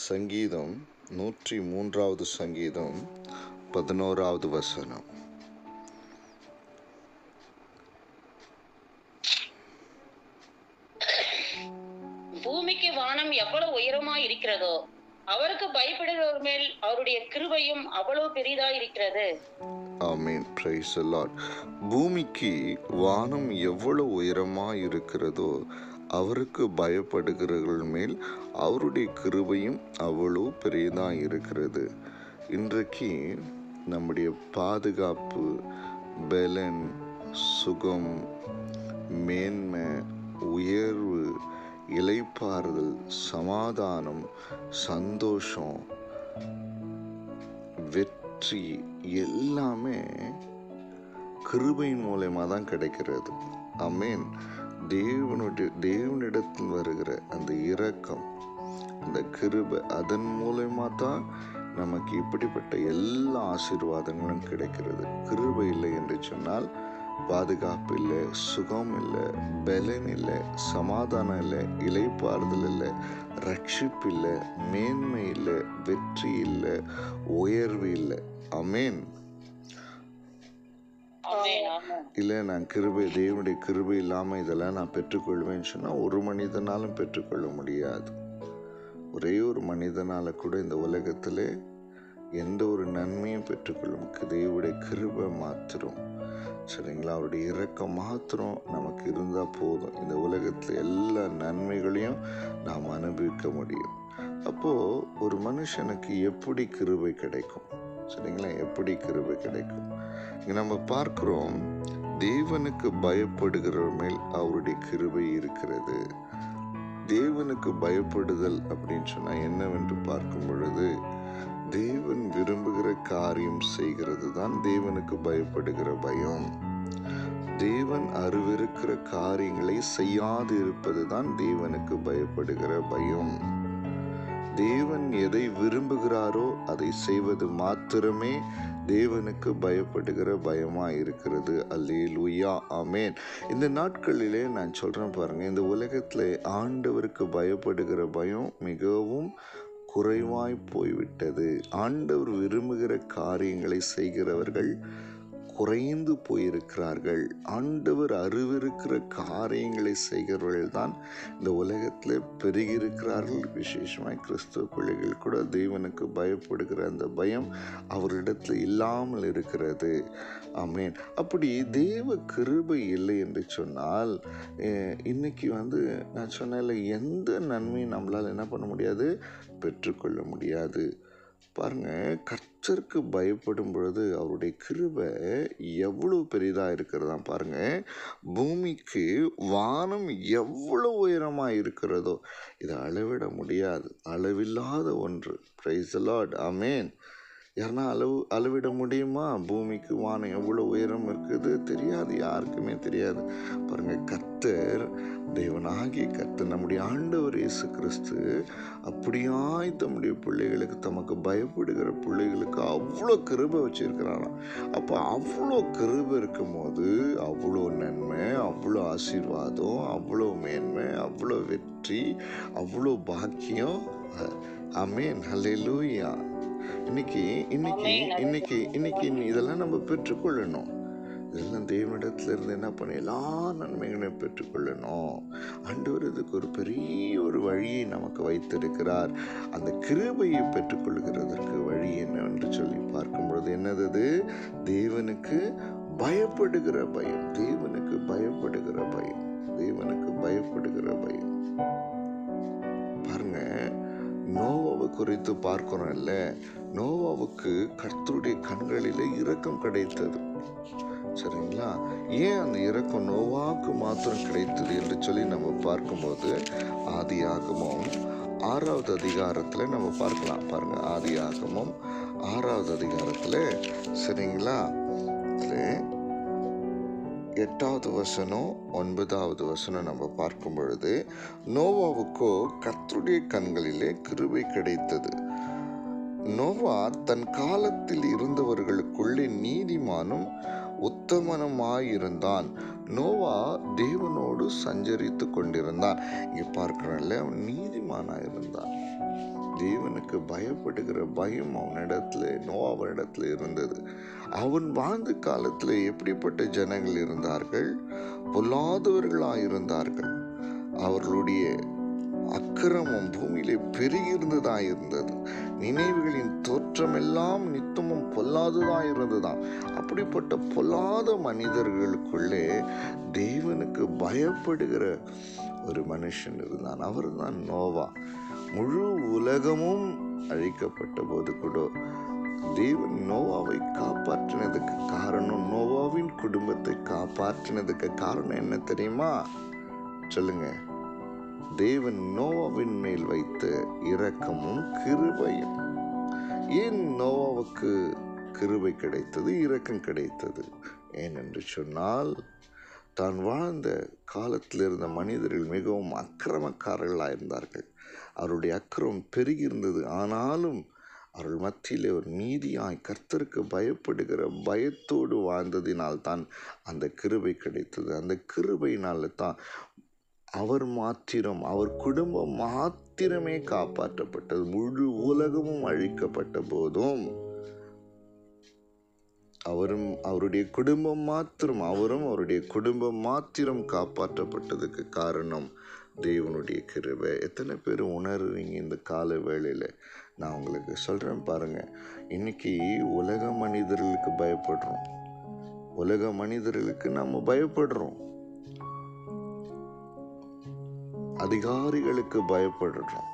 சங்கீதம் 103வது சங்கீதம் 11வது வசனம். பூமிக்கு வானம் எவ்வளவு உயரமாய் இருக்கிறதோ அவருக்கு பயப்படுகிறவர் மேல் அவருடைய கிருபையும் அவ்வளவு பெரிதாய் இருக்கிறது. ஆமென். Praise the Lord. பூமிக்கு வானம் எவ்வளவு உயரமாய் இருக்கிறதோ அவருக்கு பயப்படுகிறவர்கள் மேல் அவருடைய கிருபையும் அவ்வளவு பெரியதாக இருக்கிறது. இன்றைக்கு நம்முடைய பாதுகாப்பு, பலன், சுகம், மேன்மை, உயர்வு, இளைப்பாறுதல், சமாதானம், சந்தோஷம், வெற்றி எல்லாமே கிருபையின் மூலமா தான் கிடைக்கிறது. ஆமென். தேவனிடத்தில் வருகிற அந்த இரக்கம், அந்த கிருபை, அதன் மூலமா தான் நமக்கு இப்படிப்பட்ட எல்லா ஆசீர்வாதங்களும் கிடைக்கிறது. கிருபை இல்லை என்று சொன்னால் பாதுகாப்பு இல்லை, சுகம் இல்லை, பலன் இல்லை, சமாதானம் இல்லை, இளைப்பாறுதல் இல்லை, ரட்சிப்பு இல்லை, மேன்மை இல்லை, வெற்றி இல்லை, உயர்வு இல்லை. ஆமென். இல்லை, நான் தேவனுடைய கிருபை இல்லாமல் இதெல்லாம் நான் பெற்றுக்கொள்வேன்னு சொன்னால் ஒரு மனிதனாலும் பெற்றுக்கொள்ள முடியாது. ஒரே ஒரு மனிதனால கூட இந்த உலகத்தில் எந்த ஒரு நன்மையும் பெற்றுக்கொள்ளும் தேவனுடைய கிருபை மாத்திரம். சரிங்களா? அவருடைய இரக்கம் மாத்திரம் நமக்கு இருந்தால் போதும். இந்த உலகத்தில் எல்லா நன்மைகளையும் நாம் அனுபவிக்க முடியும். அப்போது ஒரு மனுஷனுக்கு எப்படி கிருபை கிடைக்கும்? சரிங்களா? எப்படி கிருபை கிடைக்கும்? இங்கே நம்ம பார்க்கிறோம், தேவனுக்கு பயப்படுகிறவர் மேல் அவருடைய கிருபை இருக்கிறது. தேவனுக்கு பயப்படுதல் அப்படின்னு சொன்னால் என்னவென்று பார்க்கும் பொழுது, தேவன் விரும்புகிற காரியம் செய்கிறது தான் தேவனுக்கு பயப்படுகிற பயம். தேவன் அருவருக்கிற காரியங்களை செய்யாது இருப்பது தான் தேவனுக்கு பயப்படுகிற பயம். தேவன் எதை விரும்புகிறாரோ அதை செய்வது மாத்திரமே தேவனுக்கு பயப்படுகிற பயமா இருக்கிறது. அல்லேலூயா, ஆமென். இந்த நாட்களிலே நான் சொல்றேன் பாருங்க, இந்த உலகத்துல ஆண்டவருக்கு பயப்படுகிற பயம் மிகவும் குறைவாய் போய்விட்டது. ஆண்டவர் விரும்புகிற காரியங்களை செய்கிறவர்கள் குறைந்து போயிருக்கிறார்கள். ஆண்டவர் அருவருக்கிற காரியங்களை செய்கிறவர்கள் தான் இந்த உலகத்தில் பெருகியிருக்கிறார்கள். விசேஷமாய் கிறிஸ்துவ பிள்ளைகள் கூட தேவனுக்கு பயப்படுகிற அந்த பயம் அவரிடத்தில் இல்லாமல் இருக்கிறது. ஆமென். அப்படி தேவ கிருபை இல்லை என்று சொன்னால் இன்னைக்கு நான் சொன்னேன்ல, எந்த நன்மையும் நம்மளால் என்ன பண்ண முடியாது, பெற்றுக்கொள்ள முடியாது. பாருங்க, கர்த்தருக்கு பயப்படும் பொழுது அவருடைய கிருபை எவ்வளவு பெரிதாக இருக்கிறதா பாருங்க. பூமிக்கு வானம் எவ்வளவு உயரமாக இருக்கிறதோ இதை அளவிட முடியாது, அளவில்லாத ஒன்று. பிரைஸ் தி லார்ட், ஆமென். யாருன்னா அளவிட முடியுமா? பூமிக்கு வானம் எவ்வளோ உயரம் இருக்குது தெரியாது, யாருக்குமே தெரியாது. பாருங்க, கர்த்தர், தேவனாகிய கர்த்தர், நம்முடைய ஆண்டவர் இயேசு கிறிஸ்து அப்படியாய் தம்முடைய பிள்ளைகளுக்கு, தமக்கு பயப்படுகிற பிள்ளைகளுக்கு அவ்வளோ கிருபை வச்சிருக்கிறாராம். அப்போ அவ்வளோ கிருபை இருக்கும் போது அவ்வளோ நன்மை, அவ்வளோ ஆசீர்வாதம், அவ்வளோ மேன்மை, அவ்வளோ வெற்றி, அவ்வளோ பாக்கியம். ஆமென். ஹல்லேலூயா. இன்னைக்கு இதெல்லாம் நம்ம பெற்றுக்கொள்ளணும். இதெல்லாம் தேவனிடத்துல இருந்து என்ன பண்ண, எல்லா நன்மைகளையும் பெற்றுக்கொள்ளணும். ஆண்டவர் இதுக்கு ஒரு பெரிய ஒரு வழியை நமக்கு வைத்திருக்கிறார். அந்த கிருபையை பெற்றுக்கொள்கிறதற்கு வழி என்னவென்று சொல்லி பார்க்கும் பொழுது என்னது? தேவனுக்கு பயப்படுகிற பயம். தேவனுக்கு பயப்படுகிற பயம். தேவனுக்கு பயப்படுகிற பயம். பாருங்க, நோவாவை குறித்து பார்க்கிறோம் இல்ல, நோவாவுக்கு கர்த்தருடைய கண்களிலே இரக்கம் கிடைத்தது. சரிங்களா? ஏன் அந்த இரக்கம் நோவாவுக்கு மாத்திரம் கிடைத்தது என்று சொல்லி நம்ம பார்க்கும்போது ஆதியாகமம் 6வது அதிகாரத்தில் நம்ம பார்க்கலாம். பாருங்க, ஆதியாகமம் 6வது அதிகாரத்தில், சரிங்களா, 8வது வசனம் 9வது வசனம் நம்ம பார்க்கும் பொழுது, நோவாவுக்கோ கர்த்தருடைய கண்களிலே கிருபை கிடைத்தது. நோவா தன் காலத்தில் இருந்தவர்களுக்குள்ளே நீதிமானும் உத்தமனுமாயிருந்தான். நோவா தேவனோடு சஞ்சரித்து கொண்டிருந்தான். இங்க பார்க்கிறோம்ல, அவன் நீதிமானாயிருந்தான். தேவனுக்கு பயப்படுகிற பயம் நோவாவிடத்துல இருந்தது. அவன் வாழ்ந்த காலத்துல எப்படிப்பட்ட ஜனங்கள் இருந்தார்கள்? பொல்லாதவர்களாயிருந்தார்கள். அவர்களுடைய அக்கிரமம் பூமியிலே பெருகியிருந்ததாயிருந்தது. நினைவுகளின் தோற்றமெல்லாம் நித்தமும் பொல்லாததாயிருந்ததாம். அப்படிப்பட்ட பொல்லாத மனிதர்களுக்குள்ளே தேவனுக்கு பயப்படுகிற ஒரு மனுஷன் இருந்தான். அவர்தான் நோவா. முழு உலகமும் அழிக்கப்பட்ட போது கூட தேவன் நோவாவை காப்பாற்றினதுக்கு காரணம், நோவாவின் குடும்பத்தை காப்பாற்றினதுக்கு காரணம் என்ன தெரியுமா? சொல்லுங்க. தேவன் நோவாவின் மேல் வைத்த இரக்கமும் கிருபையும். ஏன் நோவாவுக்கு கிருபை கிடைத்தது, இரக்கம் கிடைத்தது? ஏனென்று சொன்னால், தான் வாழ்ந்த காலத்தில் இருந்த மனிதர்கள் மிகவும் அக்கிரமக்காரர்களாயிருந்தார்கள். அவருடைய அக்கிரமம் பெருகியிருந்தது. ஆனாலும் அவர்கள் மத்தியிலே ஒரு நீதியாய் கர்த்தருக்கு பயப்படுகிற பயத்தோடு வாழ்ந்ததினால் தான் அந்த கிருபை கிடைத்தது. அந்த கிருபையினால தான் அவர் குடும்பம் மாத்திரமே காப்பாற்றப்பட்டது. முழு உலகமும் அழிக்கப்பட்ட போதும் அவருடைய குடும்பம் மாத்திரம் காப்பாற்றப்பட்டதுக்கு காரணம் தேவனுடைய கிருபை. எத்தனை பேர் உணர்றீங்க இந்த கால வேளையில? நான் உங்களுக்கு சொல்றேன் பாருங்க. இன்னைக்கு உலக மனிதர்களுக்கு பயப்படுறோம். உலக மனிதர்களுக்கு நம்ம பயப்படுறோம். அதிகாரிகளுக்கு பயப்படுறோம்.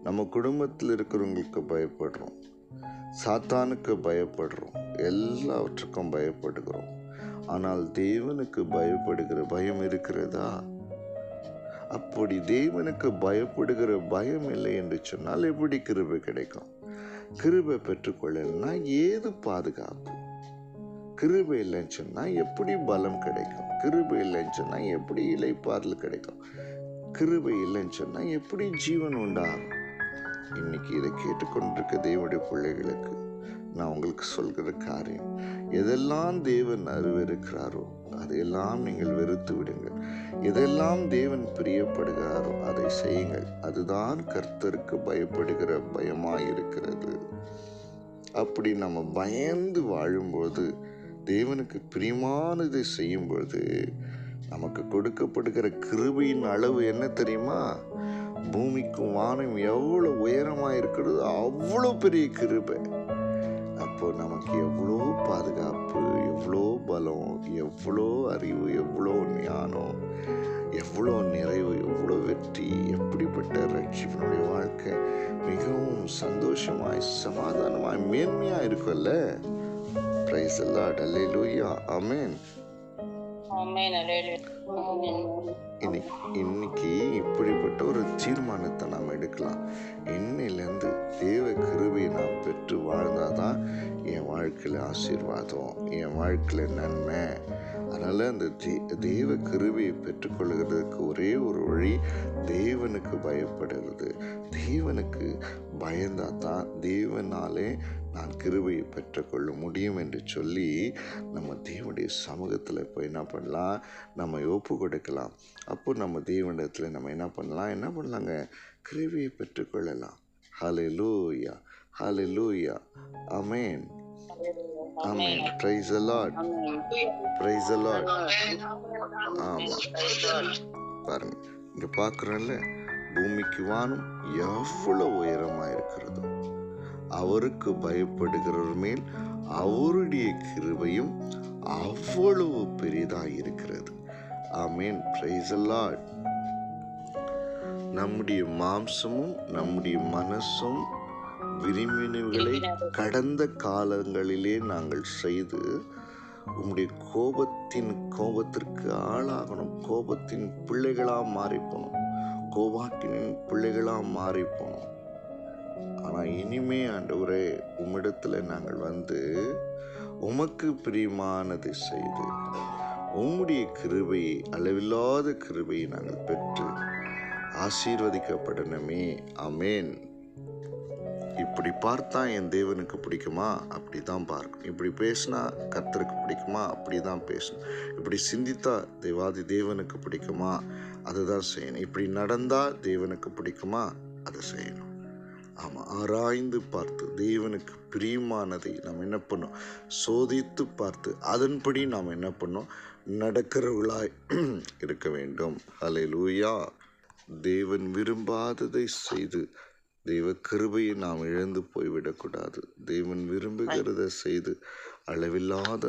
நம்ம குடும்பத்தில் இருக்கிறவங்களுக்கு பயப்படுறோம். சாத்தானுக்கு பயப்படுறோம். எல்லாவற்றுக்கும் பயப்படுகிறோம். ஆனால் தேவனுக்கு பயப்படுகிற பயம் இருக்கிறதா? அப்படி தேவனுக்கு பயப்படுகிற பயம் இல்லை என்று சொன்னால் எப்படி கிருபை கிடைக்கும்? கிருபை பெற்றுக்கொள்ளலைன்னா ஏது பாதுகாப்பு? கிருபை இல்லைன்னு சொன்னா எப்படி பலம் கிடைக்கும்? கிருபை இல்லைன்னு சொன்னா எப்படி இளைப்பாறுதல் கிடைக்கும்? கிருபை இல்லைன்னு சொன்னா எப்படி ஜீவன் உண்டாகும்? இன்னைக்கு இதை கேட்டுக்கொண்டிருக்க தேவனுடைய பிள்ளைகளுக்கு நான் உங்களுக்கு சொல்கிற காரியம், எதெல்லாம் தேவன் அருவருக்கிறாரோ அதையெல்லாம் நீங்கள் வெறுத்து விடுங்கள். எதெல்லாம் தேவன் பிரியப்படுகிறாரோ அதை செய்யுங்கள். அதுதான் கர்த்தருக்கு பயப்படுகிற பயமாயிருக்கிறது. அப்படி நம்ம பயந்து வாழும்போது, தேவனுக்கு பிரியமானதை செய்யும் பொழுது நமக்கு கொடுக்கப்படுகிற கிருபையின் அளவு என்ன தெரியுமா? பூமிக்கும் வானம் எவ்வளவு உயரமா இருக்கிறதோ அவ்வளோ பெரிய கிருபை. அப்போ நமக்கு எவ்வளோ பாதுகாப்பு, எவ்வளோ பலம், எவ்வளோ அறிவு, எவ்வளோ ஞானம், எவ்வளோ நிறைவு, எவ்வளோ வெற்றி, எப்படிப்பட்ட ரட்சிப்பினுடைய வாழ்க்கை மிகவும் சந்தோஷமாய் சமாதானமாய் மேன்மையா இருக்கும்ல. Praise the Lord. Hallelujah. Amen. இன்னைக்கு இப்படிப்பட்ட ஒரு தீர்மானத்தை நாம் எடுக்கலாம். இன்னிலிருந்து தேவ கிருபையை நாம் பெற்று வாழ்ந்தாதான் என் வாழ்க்கையில ஆசீர்வாதம், என் வாழ்க்கையில நன்மை. அதனால அந்த தேவ கிருபையை பெற்றுக்கொள்கிறதுக்கு ஒரே ஒரு வழி தேவனுக்கு பயப்படுகிறது. தேவனுக்கு பயந்தாதான் தேவனாலே நான் கிருபையை பெற்றுக்கொள்ள முடியும் என்று சொல்லி நம்ம தேவனுடைய சமூகத்தில் இப்போ என்ன பண்ணலாம்? நம்ம ஒப்பு கொடுக்கலாம். அப்போ நம்ம தேவனிடத்தில் நம்ம என்ன பண்ணலாங்க? கிருபையை பெற்றுக்கொள்ளலாம். Hallelujah, hallelujah. Amen, amen. Praise the Lord, praise the Lord. ஆமா, பாருங்க, இங்க பார்க்குறோம்ல, பூமிக்கு வானம் எவ்வளவு உயரமா இருக்கிறது. அவருக்கு பயப்படுகிறவர் மேல் அவருடைய கிருபையும் அவ்வளவு பெரிதாய் இருக்கிறது. ஆமென். Praise the Lord. நம்முடைய மாம்சமும் நம்முடைய மனசும் விரும்பினவைகளை கடந்த காலங்களிலே நாங்கள் செய்து உம்முடைய கோபத்திற்கு ஆளாகணும். கோபத்தின் பிள்ளைகளா மாறிப்போனோம். கோபாக்கினின் பிள்ளைகளா மாறிப்போனோம். ஆனா இனிமே ஆண்டவரே, உம்மிடத்துல நாங்கள் வந்து உமக்கு பிரியமானதை செய்து உம்முடைய கிருபையை, அளவில்லாத கிருபையை நாங்கள் பெற்று ஆசீர்வதிக்கப்படணுமே. ஆமென். இப்படி பார்த்தா என் தேவனுக்கு பிடிக்குமா, அப்படி தான் பார்க்கணும். இப்படி பேசினா கர்த்தருக்கு பிடிக்குமா, அப்படி தான் பேசணும். இப்படி சிந்தித்தா தேவாதி தேவனுக்கு பிடிக்குமா, அதுதான் செய்யணும். இப்படி நடந்தால் தேவனுக்கு பிடிக்குமா, அதை செய்யணும். ஆமாம், ஆராய்ந்து பார்த்து தேவனுக்கு பிரியமானதை நாம் என்ன பண்ணோம், சோதித்து பார்த்து அதன்படி நாம் என்ன பண்ணோம், நடக்கிறவர்களாய் இருக்க வேண்டும். ஹல்லேலூயா. தேவன் விரும்பாததை செய்து தெய்வ கிருபையை நாம் இழந்து போய்விடக்கூடாது. தேவன் விரும்புகிறதை செய்து அளவில்லாத